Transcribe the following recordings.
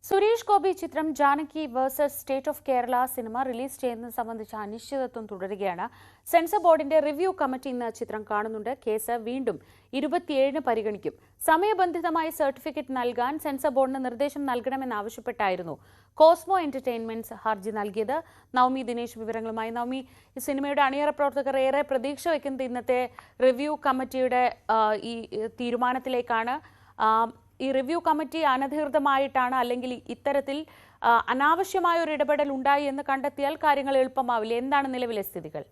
സുരേഷ് ഗോപി ചിത്രം Janaki versus state of Kerala cinema release ചെയ്യുന്നത് സംബന്ധിച്ച അനിശ്ചിതത്വം തുടരുകയാണ്. സെൻസർ ബോർഡിന്റെ റിവ്യൂ കമ്മിറ്റി ഇന്ന് ചിത്രം കാണുന്നുണ്ട്. കേസ് വീണ്ടും 27-ന് പരിഗണിക്കും. സമയബന്ധിതമായി സർട്ടിഫിക്കറ്റ് നൽകാൻ സെൻസർ ബോർഡിന് നിർദ്ദേശം നൽകണമെന്നാവശ്യപ്പെട്ടായിരുന്നു കോസ്മോ എന്റർടൈൻമെന്റ്സ് ഹർജി നൽകിയത്. നവമി ദിനേശ് വിവരങ്ങളുമായി. നവമി, ഈ സിനിമയുടെ അണിയറ പ്രവർത്തകർ ഏറെ പ്രതീക്ഷ വയ്ക്കുന്നത് ഇന്നത്തെ റിവ്യൂ കമ്മിറ്റിയുടെ ഈ തീരുമാനത്തിലേക്കാണ്. ഈ റിവ്യൂ കമ്മിറ്റി അനധികൃതമായിട്ടാണ് അല്ലെങ്കിൽ ഇത്തരത്തിൽ അനാവശ്യമായ ഒരു ഇടപെടൽ ഉണ്ടായി എന്ന് കണ്ടെത്തിയാൽ കാര്യങ്ങൾ എളുപ്പമാവില്ല. എന്താണ് നിലവിലെ സ്ഥിതികൾ?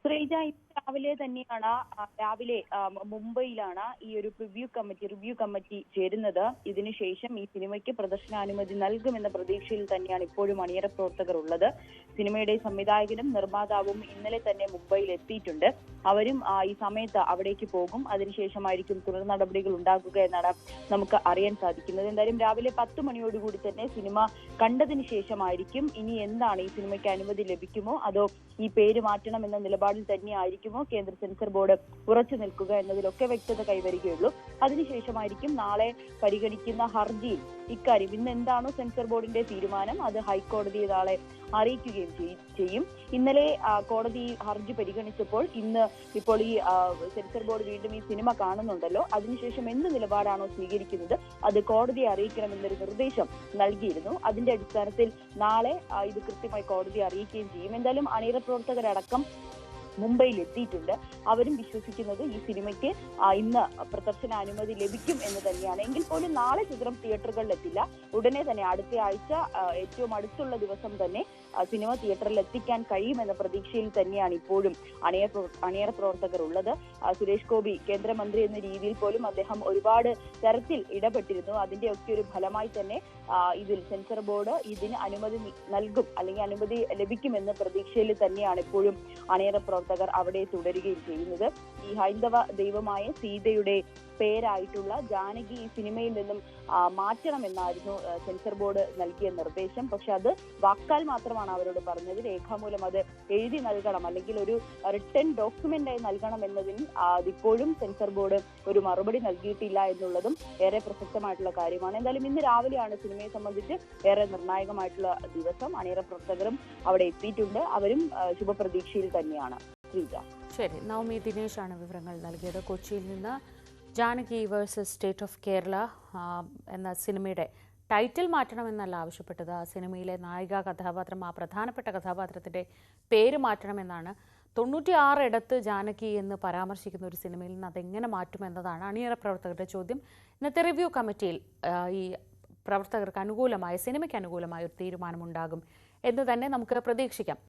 ശ്രീജ, രാവിലെ തന്നെയാണ് മുംബൈയിലാണ് ഈ ഒരു റിവ്യൂ കമ്മിറ്റി ചേരുന്നത്. ഇതിനുശേഷം ഈ സിനിമയ്ക്ക് പ്രദർശനാനുമതി നൽകുമെന്ന പ്രതീക്ഷയിൽ തന്നെയാണ് ഇപ്പോഴും അണിയറ പ്രവർത്തകർ ഉള്ളത്. സിനിമയുടെ സംവിധായകനും നിർമ്മാതാവും ഇന്നലെ തന്നെ മുംബൈയിൽ എത്തിയിട്ടുണ്ട്. അവരും ഈ സമയത്ത് അവിടേക്ക് പോകും. അതിനുശേഷമായിരിക്കും തുടർ നടപടികൾ ഉണ്ടാകുക എന്നാണ് നമുക്ക് അറിയാൻ സാധിക്കുന്നത്. എന്തായാലും രാവിലെ 10 മണിയോടുകൂടി തന്നെ സിനിമ കണ്ടതിന് ശേഷമായിരിക്കും ഇനി എന്താണ് ഈ സിനിമയ്ക്ക് അനുമതി ലഭിക്കുമോ അതോ ഈ പേര് മാറ്റണമെന്ന നിലപാടിൽ തന്നെയായിരിക്കുമോ കേന്ദ്ര സെൻസർ ബോർഡ് ഉറച്ചു നിൽക്കുക എന്നതിലൊക്കെ വ്യക്തത കൈവരികയുള്ളൂ. അതിനുശേഷമായിരിക്കും നാളെ പരിഗണിക്കുന്ന ഹർജിയിൽ ഇക്കാര്യം ഇന്ന് എന്താണോ സെൻസർ ബോർഡിന്റെ തീരുമാനം അത് ഹൈക്കോടതിയെ നാളെ അറിയിക്കുകയും ചെയ്യും. ഇന്നലെ കോടതി ഹർജി പരിഗണിച്ചപ്പോൾ ഇപ്പോൾ ഈ സെൻസർ ബോർഡ് വീണ്ടും ഈ സിനിമ കാണുന്നുണ്ടല്ലോ, അതിനുശേഷം എന്ത് നിലപാടാണോ സ്വീകരിക്കുന്നത് അത് കോടതിയെ അറിയിക്കണമെന്നൊരു നിർദ്ദേശം നൽകിയിരുന്നു. അതിന്റെ അടിസ്ഥാനത്തിൽ നാളെ ഇത് കൃത്യമായി കോടതിയെ അറിയിക്കുകയും ചെയ്യും. എന്തായാലും അണിയറ പ്രവർത്തകരടക്കം മുംബൈയിൽ എത്തിയിട്ടുണ്ട്. അവരും വിശ്വസിക്കുന്നത് ഈ സിനിമയ്ക്ക് ഇന്ന് പ്രദർശനാനുമതി ലഭിക്കും എന്ന് തന്നെയാണ്. എങ്കിൽ പോലും നാളെ ചിത്രം തിയേറ്ററുകളിൽ എത്തില്ല. ഉടനെ തന്നെ അടുത്ത ആഴ്ച ഏറ്റവും അടുത്തുള്ള ദിവസം തന്നെ സിനിമ തിയേറ്ററിൽ എത്തിക്കാൻ കഴിയുമെന്ന പ്രതീക്ഷയിൽ തന്നെയാണ് ഇപ്പോഴും അണിയറ പ്രവർത്തകർ ഉള്ളത്. സുരേഷ് ഗോപി കേന്ദ്രമന്ത്രി എന്ന രീതിയിൽ പോലും അദ്ദേഹം ഒരുപാട് തരത്തിൽ ഇടപെട്ടിരുന്നു. അതിന്റെയൊക്കെ ഒരു ഫലമായി തന്നെ ഇതിൽ സെൻസർ ബോർഡ് ഇതിന് അനുമതി നൽകും അല്ലെങ്കിൽ അനുമതി ലഭിക്കുമെന്ന പ്രതീക്ഷയിൽ തന്നെയാണ് ഇപ്പോഴും അണിയറ പ്രവർത്തകർ അവിടെ തുടരുകയും ചെയ്യുന്നത്. ഈ ഹൈന്ദവ ദൈവമായ സീതയുടെ പേരായിട്ടുള്ള ജാനകി ഈ സിനിമയിൽ നിന്നും മാറ്റണമെന്നായിരുന്നു സെൻസർ ബോർഡ് നൽകിയ നിർദ്ദേശം. പക്ഷെ അത് വാക്കാൽ മാത്രമാണ് അവരോട് പറഞ്ഞത്. രേഖാമൂലം അത് എഴുതി നൽകണം അല്ലെങ്കിൽ ഒരു റിട്ടൺ ഡോക്യുമെന്റ് ആയി നൽകണം എന്നതിന് അതിപ്പോഴും സെൻസർ ബോർഡ് ഒരു മറുപടി നൽകിയിട്ടില്ല എന്നുള്ളതും ഏറെ പ്രസക്തമായിട്ടുള്ള കാര്യമാണ്. എന്തായാലും ഇന്ന് രാവിലെയാണ് സിനിമയെ സംബന്ധിച്ച് ഏറെ നിർണായകമായിട്ടുള്ള ദിവസം. അണിയറ പ്രവർത്തകരും അവിടെ എത്തിയിട്ടുണ്ട്. അവരും ശുഭപ്രതീക്ഷയിൽ തന്നെയാണ്. ശ്രീജ, ശരി. നവമി ദിനേശാണ് വിവരങ്ങൾ നൽകിയത് കൊച്ചിയിൽ നിന്ന്. Janaki versus state of Kerala എന്ന സിനിമയുടെ ടൈറ്റിൽ മാറ്റണമെന്നല്ല ആവശ്യപ്പെട്ടത്. ആ സിനിമയിലെ നായിക കഥാപാത്രം, ആ പ്രധാനപ്പെട്ട കഥാപാത്രത്തിൻ്റെ പേര് മാറ്റണമെന്നാണ്. 96 ഇടത്ത് ജാനകി എന്ന് പരാമർശിക്കുന്ന ഒരു സിനിമയിൽ നിന്ന് അതെങ്ങനെ മാറ്റുമെന്നതാണ് അണിയറ പ്രവർത്തകരുടെ ചോദ്യം. ഇന്നത്തെ റിവ്യൂ കമ്മിറ്റിയിൽ ഈ പ്രവർത്തകർക്ക് അനുകൂലമായ, സിനിമയ്ക്ക് അനുകൂലമായ ഒരു തീരുമാനമുണ്ടാകും എന്ന് തന്നെ നമുക്ക് പ്രതീക്ഷിക്കാം.